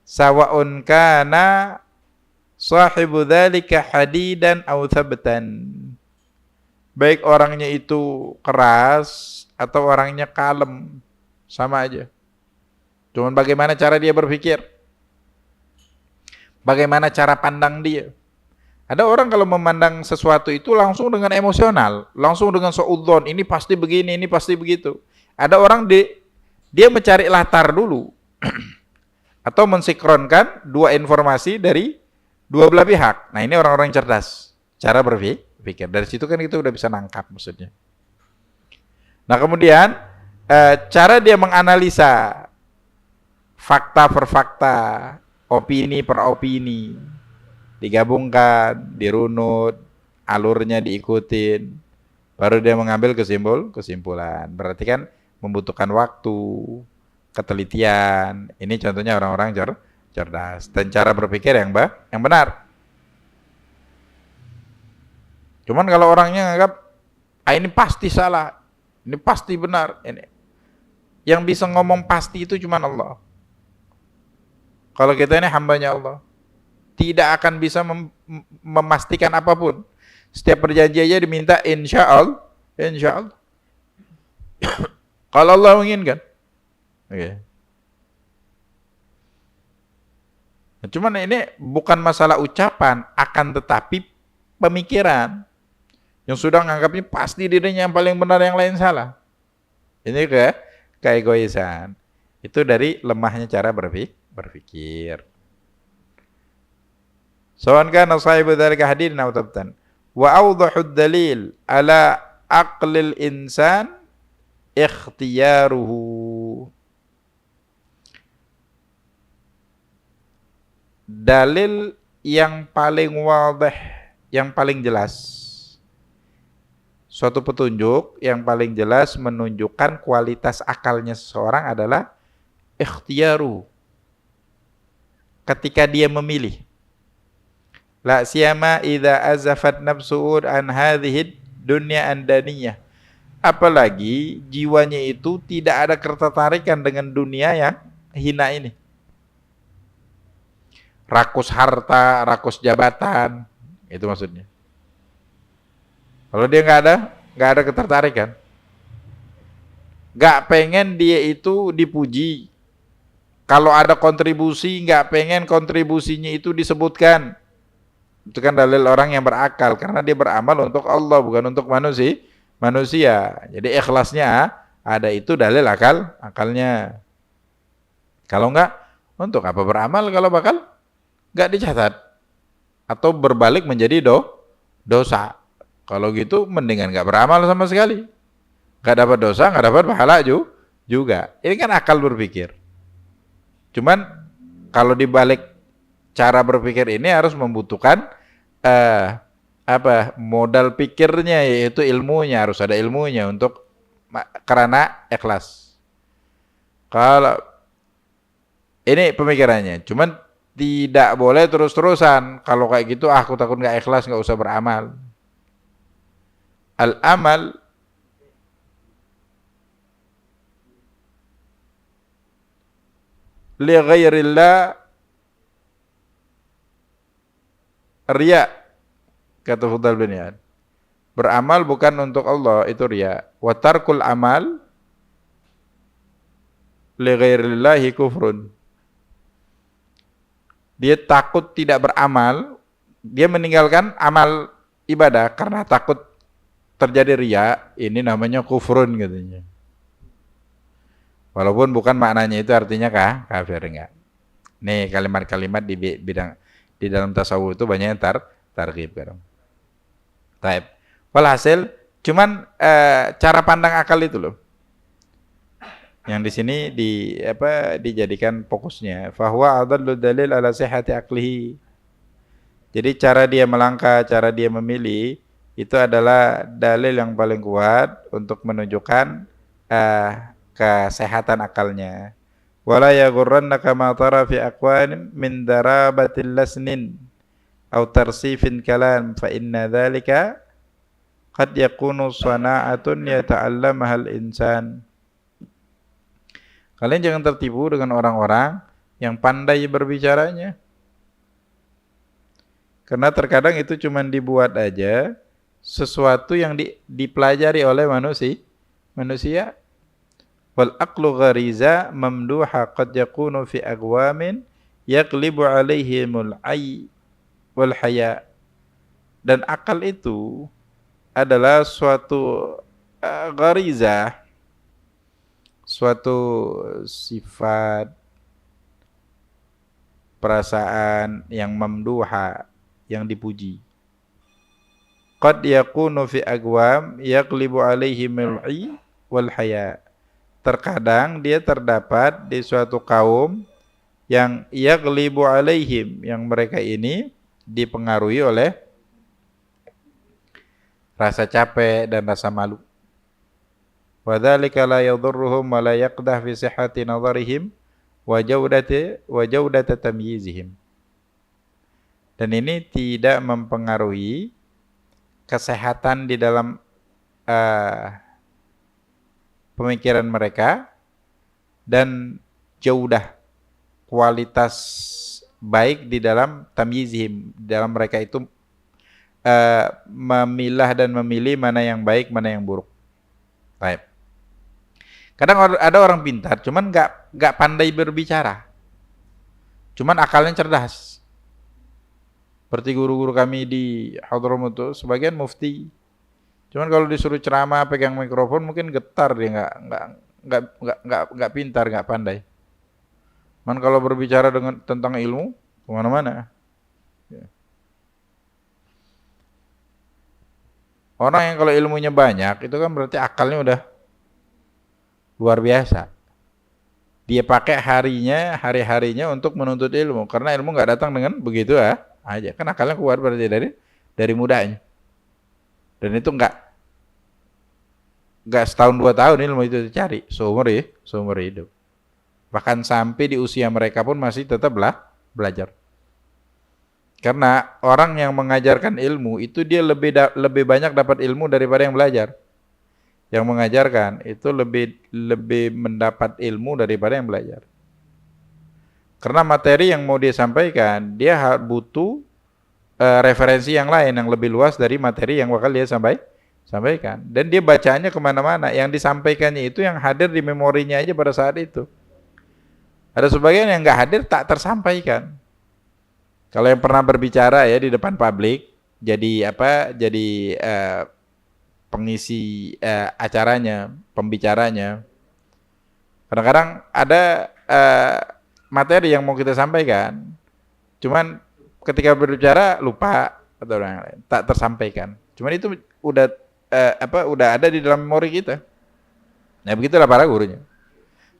Sawa'un kana sahibu dzalika hadidan aw thabtan. Baik orangnya itu keras atau orangnya kalem, sama aja. Cuman bagaimana cara dia berpikir, bagaimana cara pandang dia. Ada orang kalau memandang sesuatu itu langsung dengan emosional, langsung dengan suudzon, ini pasti begini, ini pasti begitu. Ada orang dia mencari latar dulu atau mensinkronkan dua informasi dari dua belah pihak. Nah, ini orang-orang cerdas, cara berpikir. Dari situ kan kita udah bisa nangkap maksudnya. Nah, kemudian cara dia menganalisa fakta per fakta, opini per opini, digabungkan, dirunut, alurnya diikutin, baru dia mengambil kesimpulan. Berarti kan membutuhkan waktu, ketelitian. Ini contohnya orang-orang cerdas dan cara berpikir yang benar. Cuman kalau orangnya nganggap ini pasti salah, ini pasti benar, ini yang bisa ngomong pasti itu cuma Allah. Kalau kita ini hambanya Allah, tidak akan bisa memastikan apapun. Setiap perjanjian aja diminta insya Allah. Kalau Allah menginginkan. Okay. Nah, cuman ini bukan masalah ucapan, akan tetapi pemikiran. Yang sudah menganggapnya pasti dirinya yang paling benar, yang lain salah. Ini keegoisan. Itu dari lemahnya cara berpikir. Sawan kana sahibu dzalika hadidan aw tabtan. Wa awdahud dalil ala aqlil insan ikhtiyaruhu. Dalil yang paling wadih, yang paling jelas, suatu petunjuk yang paling jelas menunjukkan kualitas akalnya seseorang adalah ikhtiyaru, ketika dia memilih. La siyama idza azafat nafsu'ud an hadhihi dunya andaniyah. Apalagi jiwanya itu tidak ada ketertarikan dengan dunia yang hina ini. Rakus harta, rakus jabatan, itu maksudnya. Kalau dia nggak ada ketertarikan, nggak pengen dia itu dipuji. Kalau ada kontribusi, nggak pengen kontribusinya itu disebutkan. Itu kan dalil orang yang berakal, karena dia beramal untuk Allah, bukan untuk manusia. Jadi ikhlasnya ada, itu dalil akalnya. Kalau enggak, untuk apa beramal kalau bakal enggak dicatat atau berbalik menjadi dosa. Kalau gitu mendingan enggak beramal sama sekali. Enggak dapat dosa, enggak dapat pahala juga. Ini kan akal berpikir. Cuman kalau dibalik cara berpikir ini harus membutuhkan modal pikirnya, yaitu ilmunya, harus ada ilmunya untuk karena ikhlas. Kalau ini pemikirannya, cuman tidak boleh terus-terusan. Kalau kayak gitu, aku takut nggak ikhlas, nggak usah beramal. al-amal li ghairillah riya, kata Fudhal bin Iyad. Beramal bukan untuk Allah itu riya. Wa tarkul amal li ghairillahi kufrun. Dia takut tidak beramal, dia meninggalkan amal ibadah karena takut terjadi riya, ini namanya kufrun katanya. Walaupun bukan maknanya itu artinya kafir, enggak. Nih kalimat-kalimat di bidang di dalam tasawuf itu banyak yang targhib kan. Taib. Walhasil cuman cara pandang akal itu loh. Yang di sini dijadikan fokusnya. Fahuwa adallu dalil ala sihhati aqlihi. Jadi cara dia melangkah, cara dia memilih itu adalah dalil yang paling kuat untuk menunjukkan kesehatan akalnya. Wala yaghurrannaka ma tara fi aqwanin min darabatil lasnin aw tarsifin kalam fa inna dzalika qad yakunu sana'atun yata'allamaha al-insan. Kalian jangan tertipu dengan orang-orang yang pandai berbicaranya. Karena terkadang itu cuma dibuat aja sesuatu yang dipelajari oleh manusia. Wal aqlu ghariza mamduha qad yakunu fi aqwamin yaglibu alaihimul ay wal haya. Dan akal itu adalah suatu ghariza, suatu sifat perasaan yang mamduha, yang dipuji. Qad yakunu fi aqwam yaglibu alaihimul ay wal haya. Terkadang dia terdapat di suatu kaum yang yaglibu alaihim, yang mereka ini dipengaruhi oleh rasa capek dan rasa malu. Wa dzalika la yadhurruhum wa la yaqdah fi sihhati nadharihim wa jawdati tamyizihim. Dan ini tidak mempengaruhi kesehatan di dalam pemikiran mereka dan jaudah, kualitas baik di dalam tamyizihim, di dalam mereka itu memilah dan memilih mana yang baik, mana yang buruk. Baik. Kadang ada orang pintar, cuman nggak pandai berbicara, cuman akalnya cerdas. Seperti guru-guru kami di Hadramut itu, sebagian mufti. Cuman kalau disuruh ceramah pegang mikrofon mungkin getar dia, nggak pintar, nggak pandai. Man kalau berbicara tentang ilmu kemana-mana. Orang yang kalau ilmunya banyak itu kan berarti akalnya udah luar biasa. Dia pakai hari-harinya untuk menuntut ilmu, karena ilmu nggak datang dengan begitu aja. Kan akalnya kuat berarti dari mudanya. Dan itu nggak setahun 2 tahun ilmu itu dicari, seumur hidup. Bahkan sampai di usia mereka pun masih tetap belajar. Karena orang yang mengajarkan ilmu itu dia lebih banyak dapat ilmu daripada yang belajar. Yang mengajarkan itu lebih mendapat ilmu daripada yang belajar. Karena materi yang mau dia sampaikan, dia butuh referensi yang lain yang lebih luas dari materi yang bakal dia sampaikan. Dan dia bacaannya kemana-mana. Yang disampaikannya itu yang hadir di memorinya aja pada saat itu. Ada sebagian yang nggak hadir tak tersampaikan. Kalau yang pernah berbicara ya di depan publik, jadi pengisi acaranya, pembicaranya. Kadang-kadang ada materi yang mau kita sampaikan, cuman ketika berbicara lupa atau orang lain, tak tersampaikan. Cuman itu udah ada di dalam memori kita. Nah begitulah para gurunya.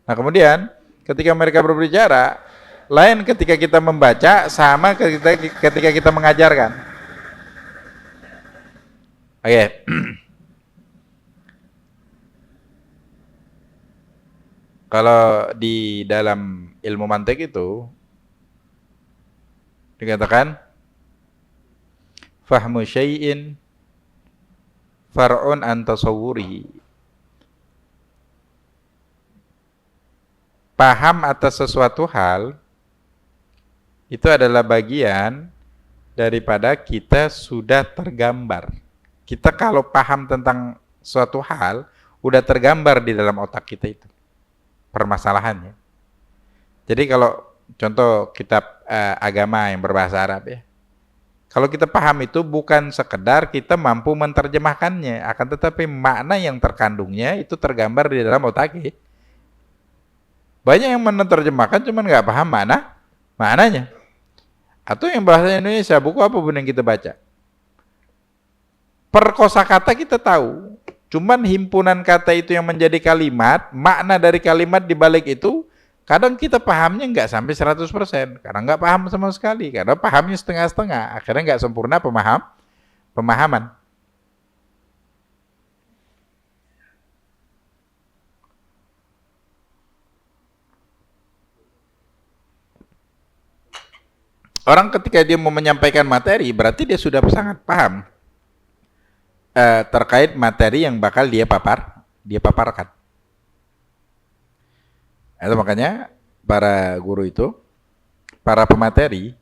Nah kemudian ketika mereka berbicara, lain ketika kita membaca sama ketika kita mengajarkan. Oke. Kalau di dalam ilmu mantik itu dikatakan fahmu syai'in far'un an tasawwuri. Paham atas sesuatu hal itu adalah bagian daripada kita sudah tergambar. Kita kalau paham tentang suatu hal, udah tergambar di dalam otak kita itu permasalahannya. Jadi kalau contoh kitab agama yang berbahasa Arab ya, kalau kita paham itu bukan sekedar kita mampu menerjemahkannya, akan tetapi makna yang terkandungnya itu tergambar di dalam otak kita. Banyak yang menerjemahkan cuman nggak paham maknanya. Atau yang bahasa Indonesia, buku apa pun yang kita baca, per kosakata kita tahu, cuman himpunan kata itu yang menjadi kalimat, makna dari kalimat di balik itu kadang kita pahamnya nggak sampai 100%, kadang nggak paham sama sekali, kadang pahamnya setengah-setengah, akhirnya nggak sempurna pemahaman. Orang ketika dia mau menyampaikan materi, berarti dia sudah sangat paham terkait materi yang bakal dia paparkan. Itu makanya para guru itu, para pemateri,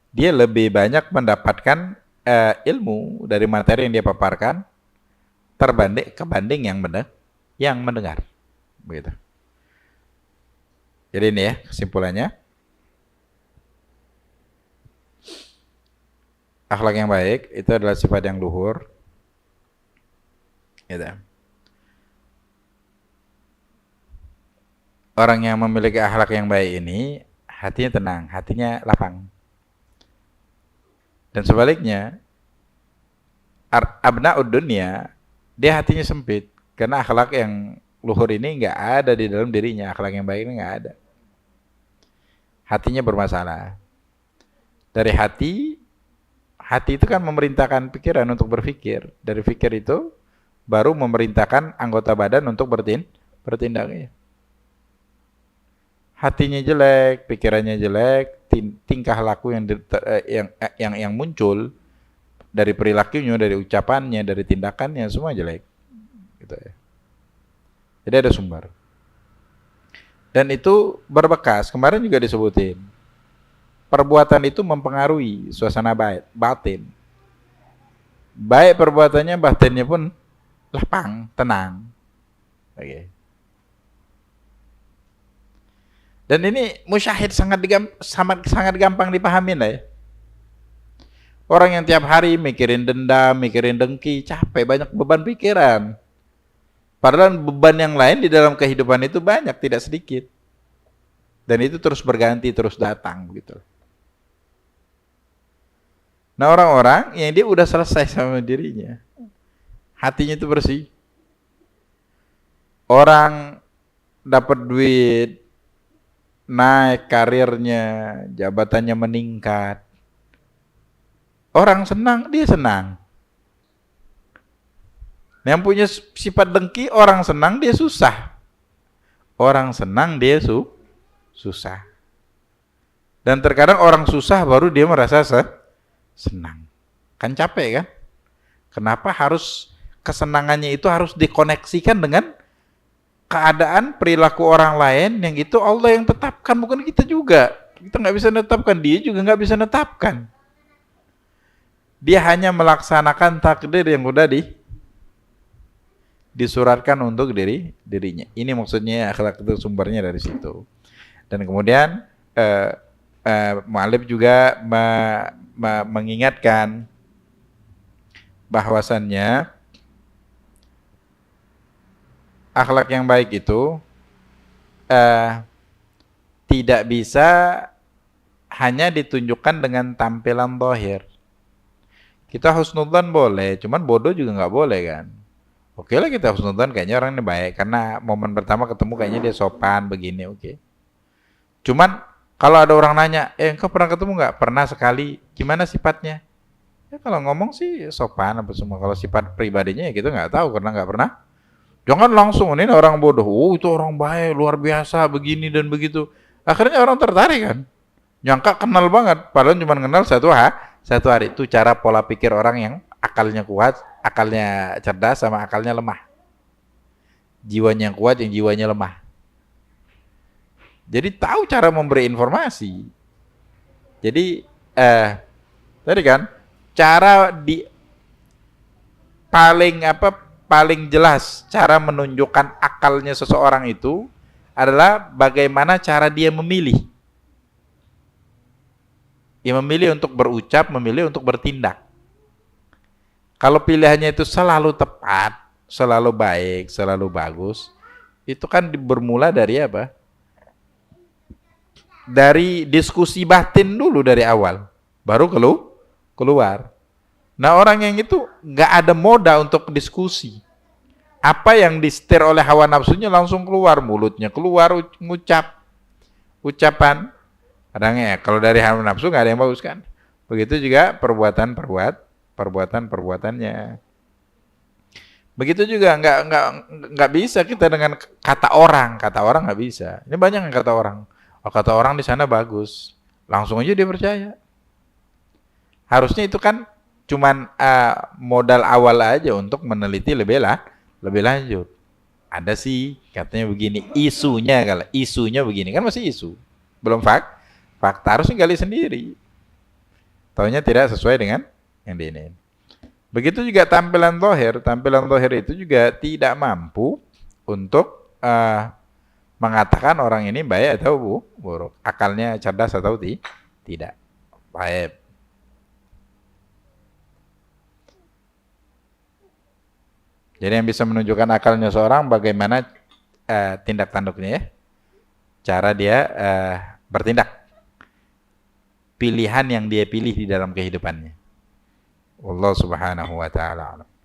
dia lebih banyak mendapatkan ilmu dari materi yang dia paparkan kebanding yang mendengar. Begitu. Jadi ini ya kesimpulannya. Akhlak yang baik itu adalah sifat yang luhur. Gitu. Orang yang memiliki akhlak yang baik ini hatinya tenang, hatinya lapang. Dan sebaliknya, abna'ud dunya, dia hatinya sempit karena akhlak yang luhur ini nggak ada di dalam dirinya, akhlak yang baik ini nggak ada. Hatinya bermasalah. Dari hati itu kan memerintahkan pikiran untuk berpikir. Dari pikir itu baru memerintahkan anggota badan untuk bertindak. Hatinya jelek, pikirannya jelek, tingkah laku yang muncul dari perilakunya, dari ucapannya, dari tindakannya semua jelek. Gitu ya. Jadi ada sumber. Dan itu berbekas. Kemarin juga disebutin. Perbuatan itu mempengaruhi suasana batin. Baik perbuatannya, batinnya pun lapang, tenang. Oke. Dan ini musyahid sangat gampang dipahamin lah ya. Orang yang tiap hari mikirin dendam, mikirin dengki, capek, banyak beban pikiran. Padahal beban yang lain di dalam kehidupan itu banyak, tidak sedikit. Dan itu terus berganti, terus datang gitu. Nah orang-orang yang dia udah selesai sama dirinya, hatinya itu bersih. Orang dapat duit, naik karirnya, jabatannya meningkat, orang senang, dia senang. Yang punya sifat dengki, orang senang, dia susah. Orang senang, dia susah. Dan terkadang orang susah baru dia merasa senang. Kan capek kan? Kenapa harus kesenangannya itu harus dikoneksikan dengan keadaan perilaku orang lain yang itu Allah yang tetapkan, bukan kita juga. Kita nggak bisa menetapkan, dia juga nggak bisa menetapkan. Dia hanya melaksanakan takdir yang udah disuratkan untuk dirinya. Ini maksudnya akhlak itu sumbernya dari situ. Dan kemudian mu'allif juga mengingatkan bahwasannya akhlak yang baik itu tidak bisa hanya ditunjukkan dengan tampilan zahir. Kita husnudzan boleh, cuman bodoh juga nggak boleh kan. Oke lah kita husnudzan kayaknya orang ini baik karena momen pertama ketemu kayaknya dia sopan begini, oke. Cuman kalau ada orang nanya, engkau pernah ketemu nggak? Pernah sekali. Gimana sifatnya? Ya kalau ngomong sih sopan apa semua. Kalau sifat pribadinya ya kita nggak tahu karena nggak pernah. Jangan langsung ini orang bodoh. Oh itu orang baik, luar biasa, begini dan begitu. Akhirnya orang tertarik kan. Nyangka kenal banget. Padahal cuma kenal satu hari. Itu cara pola pikir orang yang akalnya kuat akalnya cerdas sama akalnya lemah. Jiwanya yang kuat, yang jiwanya lemah. Jadi tahu cara memberi informasi. Jadi tadi kan cara paling jelas cara menunjukkan akalnya seseorang itu adalah bagaimana cara dia memilih. Dia memilih untuk berucap, memilih untuk bertindak. Kalau pilihannya itu selalu tepat, selalu baik, selalu bagus, itu kan bermula dari apa? Dari diskusi batin dulu dari awal, baru keluar. Nah orang yang itu nggak ada moda untuk diskusi. Apa yang disetir oleh hawa nafsunya langsung keluar, mulutnya keluar ucapan. Kadangnya kalau dari hawa nafsu nggak ada yang bagus kan. Begitu juga perbuatannya. Begitu juga nggak bisa kita dengan kata orang nggak bisa. Ini banyak yang kata orang. Oh, kata orang di sana bagus, langsung aja dia percaya. Harusnya itu kan cuman modal awal aja untuk meneliti lebih lanjut. Ada sih katanya begini, isunya begini kan masih isu, belum fakta harusnya gali sendiri. Taunya tidak sesuai dengan yang diinin. Begitu juga tampilan zahir itu juga tidak mampu untuk mengatakan orang ini baik atau buruk, akalnya cerdas atau tidak. Baik. Jadi yang bisa menunjukkan akalnya seorang bagaimana tindak tanduknya ya, cara dia bertindak, pilihan yang dia pilih di dalam kehidupannya. Wallahu subhanahu wa ta'ala.